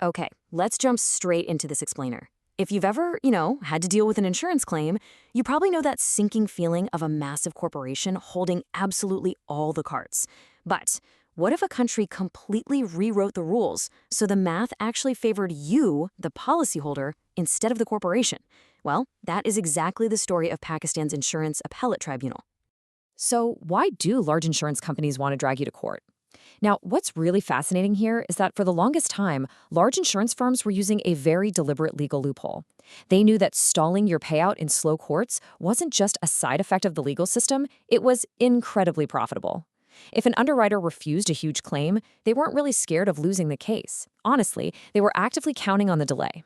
Okay, let's jump straight into this explainer. If you've ever, had to deal with an insurance claim, you probably know that sinking feeling of a massive corporation holding absolutely all the cards. But what if a country completely rewrote the rules so the math actually favored you, the policyholder, instead of the corporation? Well, that is exactly the story of Pakistan's Insurance Appellate Tribunal. So why do large insurance companies want to drag you to court? Now, what's really fascinating here is that for the longest time, large insurance firms were using a very deliberate legal loophole. They knew that stalling your payout in slow courts wasn't just a side effect of the legal system, it was incredibly profitable. If an underwriter refused a huge claim, they weren't really scared of losing the case. Honestly, they were actively counting on the delay.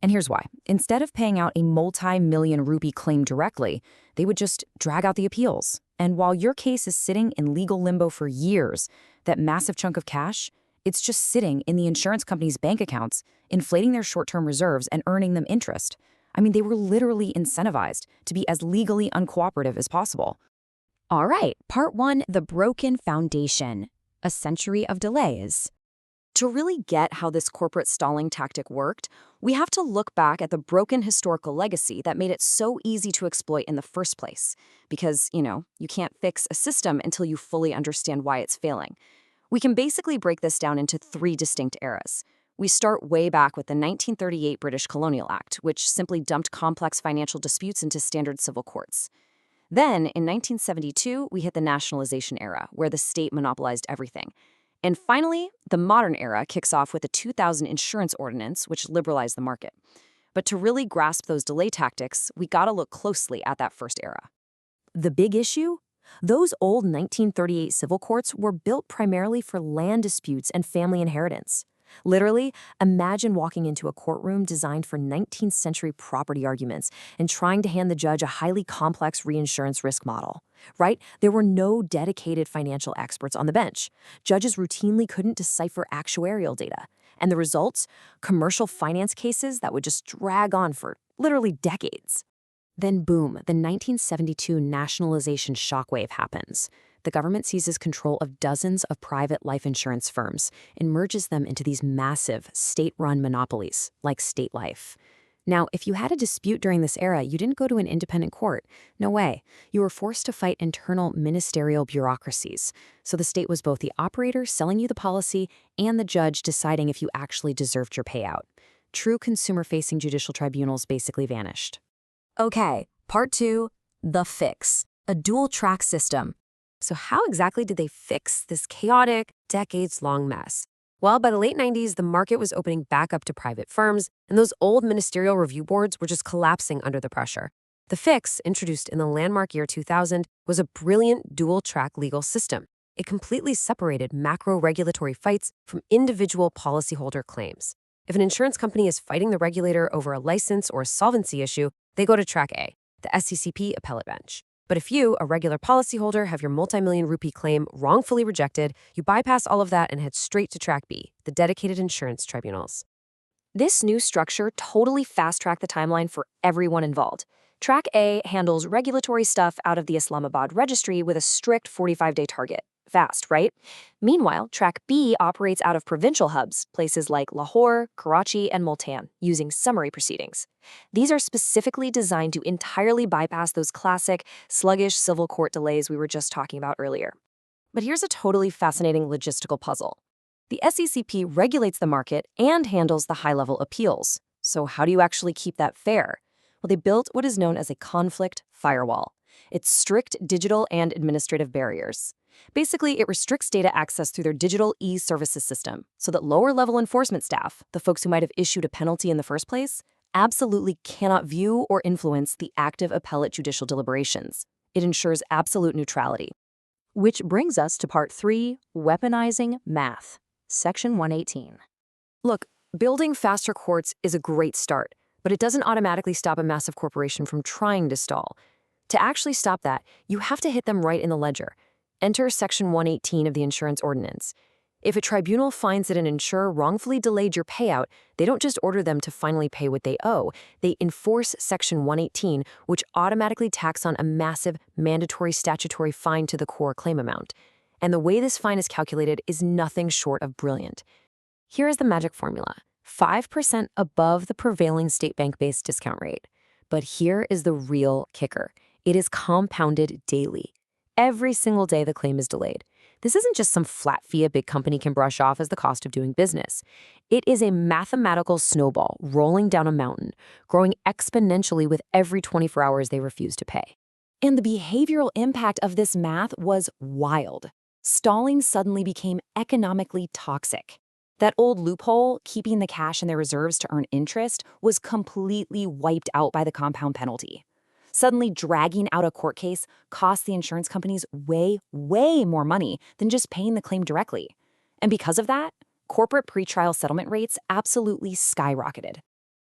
And here's why. Instead of paying out a multi-million rupee claim directly, they would just drag out the appeals. And while your case is sitting in legal limbo for years, that massive chunk of cash, it's just sitting in the insurance company's bank accounts, inflating their short-term reserves and earning them interest. I mean, they were literally incentivized to be as legally uncooperative as possible. All right, part 1, the broken foundation. A century of delays. To really get how this corporate stalling tactic worked, we have to look back at the broken historical legacy that made it so easy to exploit in the first place. Because, you can't fix a system until you fully understand why it's failing. We can basically break this down into 3 distinct eras. We start way back with the 1938 British Colonial Act, which simply dumped complex financial disputes into standard civil courts. Then, in 1972, we hit the nationalization era, where the state monopolized everything. And finally, the modern era kicks off with the 2000 Insurance Ordinance, which liberalized the market. But to really grasp those delay tactics, we gotta look closely at that first era. The big issue? Those old 1938 civil courts were built primarily for land disputes and family inheritance. Literally, imagine walking into a courtroom designed for 19th century property arguments and trying to hand the judge a highly complex reinsurance risk model. Right? There were no dedicated financial experts on the bench. Judges routinely couldn't decipher actuarial data. And the results? Commercial finance cases that would just drag on for literally decades. Then boom, the 1972 nationalization shockwave happens. The government seizes control of dozens of private life insurance firms and merges them into these massive state-run monopolies, like State Life. Now, if you had a dispute during this era, you didn't go to an independent court. No way. You were forced to fight internal ministerial bureaucracies. So the state was both the operator selling you the policy and the judge deciding if you actually deserved your payout. True consumer-facing judicial tribunals basically vanished. Okay, part 2, the fix. A dual-track system. So how exactly did they fix this chaotic, decades-long mess? Well, by the late 90s, the market was opening back up to private firms, and those old ministerial review boards were just collapsing under the pressure. The fix, introduced in the landmark year 2000, was a brilliant dual-track legal system. It completely separated macro-regulatory fights from individual policyholder claims. If an insurance company is fighting the regulator over a license or a solvency issue, they go to Track A, the SCCP appellate bench. But if you, a regular policyholder, have your multi-million rupee claim wrongfully rejected, you bypass all of that and head straight to Track B, the dedicated insurance tribunals. This new structure totally fast-tracked the timeline for everyone involved. Track A handles regulatory stuff out of the Islamabad registry with a strict 45-day target. Fast, right? Meanwhile, Track B operates out of provincial hubs, places like Lahore, Karachi, and Multan, using summary proceedings. These are specifically designed to entirely bypass those classic, sluggish civil court delays we were just talking about earlier. But here's a totally fascinating logistical puzzle. The SECP regulates the market and handles the high-level appeals. So how do you actually keep that fair? Well, they built what is known as a conflict firewall. It's strict digital and administrative barriers. Basically, it restricts data access through their digital e-services system so that lower-level enforcement staff, the folks who might have issued a penalty in the first place, absolutely cannot view or influence the active appellate judicial deliberations. It ensures absolute neutrality. Which brings us to part 3, weaponizing math, section 118. Look, building faster courts is a great start, but it doesn't automatically stop a massive corporation from trying to stall. To actually stop that, you have to hit them right in the ledger. Enter Section 118 of the Insurance Ordinance. If a tribunal finds that an insurer wrongfully delayed your payout, they don't just order them to finally pay what they owe. They enforce Section 118, which automatically tacks on a massive mandatory statutory fine to the core claim amount. And the way this fine is calculated is nothing short of brilliant. Here is the magic formula. 5% above the prevailing state bank-based discount rate. But here is the real kicker. It is compounded daily. Every single day the claim is delayed. This isn't just some flat fee a big company can brush off as the cost of doing business. It is a mathematical snowball rolling down a mountain, growing exponentially with every 24 hours they refuse to pay. And the behavioral impact of this math was wild. Stalling suddenly became economically toxic. That old loophole, keeping the cash in their reserves to earn interest, was completely wiped out by the compound penalty. Suddenly, dragging out a court case cost the insurance companies way more money than just paying the claim directly. And because of that, corporate pretrial settlement rates absolutely skyrocketed.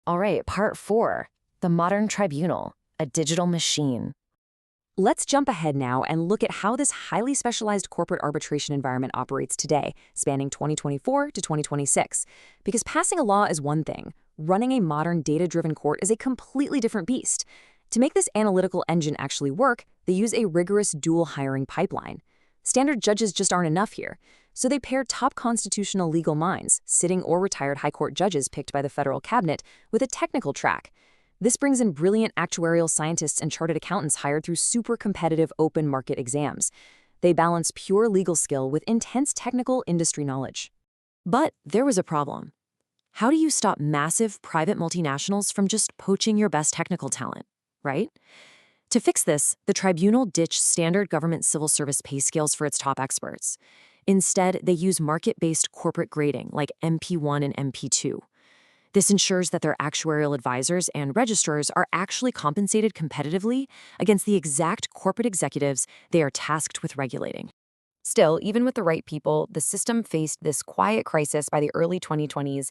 All right, part 4, the modern tribunal, a digital machine. Let's jump ahead now and look at how this highly specialized corporate arbitration environment operates today, spanning 2024 to 2026. Because passing a law is one thing, running a modern data-driven court is a completely different beast. To make this analytical engine actually work, they use a rigorous dual hiring pipeline. Standard judges just aren't enough here, so they pair top constitutional legal minds, sitting or retired high court judges picked by the federal cabinet, with a technical track. This brings in brilliant actuarial scientists and chartered accountants hired through super competitive open market exams. They balance pure legal skill with intense technical industry knowledge. But there was a problem. How do you stop massive private multinationals from just poaching your best technical talent, right? To fix this, the tribunal ditched standard government civil service pay scales for its top experts. Instead, they use market-based corporate grading like MP1 and MP2. This ensures that their actuarial advisors and registrars are actually compensated competitively against the exact corporate executives they are tasked with regulating. Still, even with the right people, the system faced this quiet crisis by the early 2020s,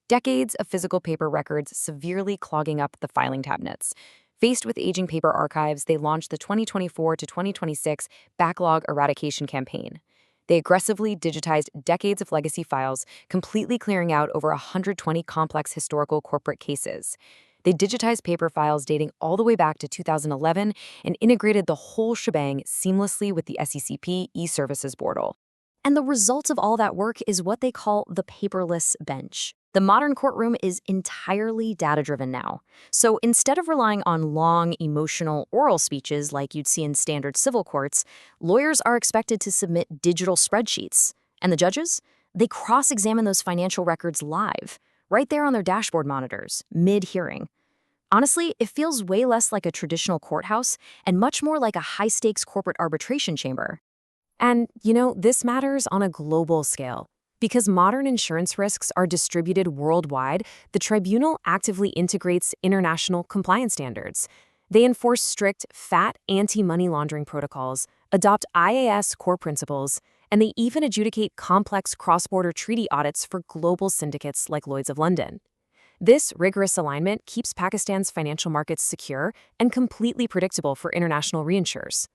decades of physical paper records severely clogging up the filing cabinets. Faced with aging paper archives, they launched the 2024 to 2026 Backlog Eradication Campaign. They aggressively digitized decades of legacy files, completely clearing out over 120 complex historical corporate cases. They digitized paper files dating all the way back to 2011 and integrated the whole shebang seamlessly with the SECP e-services portal. And the result of all that work is what they call the paperless bench. The modern courtroom is entirely data-driven now. So instead of relying on long, emotional oral speeches like you'd see in standard civil courts, lawyers are expected to submit digital spreadsheets. And the judges? They cross-examine those financial records live, right there on their dashboard monitors, mid-hearing. Honestly, it feels way less like a traditional courthouse and much more like a high-stakes corporate arbitration chamber. And, this matters on a global scale. Because modern insurance risks are distributed worldwide, the tribunal actively integrates international compliance standards. They enforce strict FATF anti-money laundering protocols, adopt IAS core principles, and they even adjudicate complex cross-border treaty audits for global syndicates like Lloyd's of London. This rigorous alignment keeps Pakistan's financial markets secure and completely predictable for international reinsurers.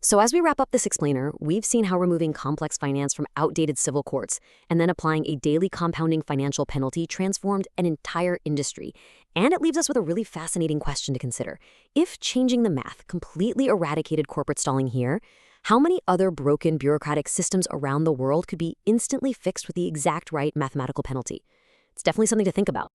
So as we wrap up this explainer, we've seen how removing complex finance from outdated civil courts and then applying a daily compounding financial penalty transformed an entire industry. And it leaves us with a really fascinating question to consider. If changing the math completely eradicated corporate stalling here, how many other broken bureaucratic systems around the world could be instantly fixed with the exact right mathematical penalty? It's definitely something to think about.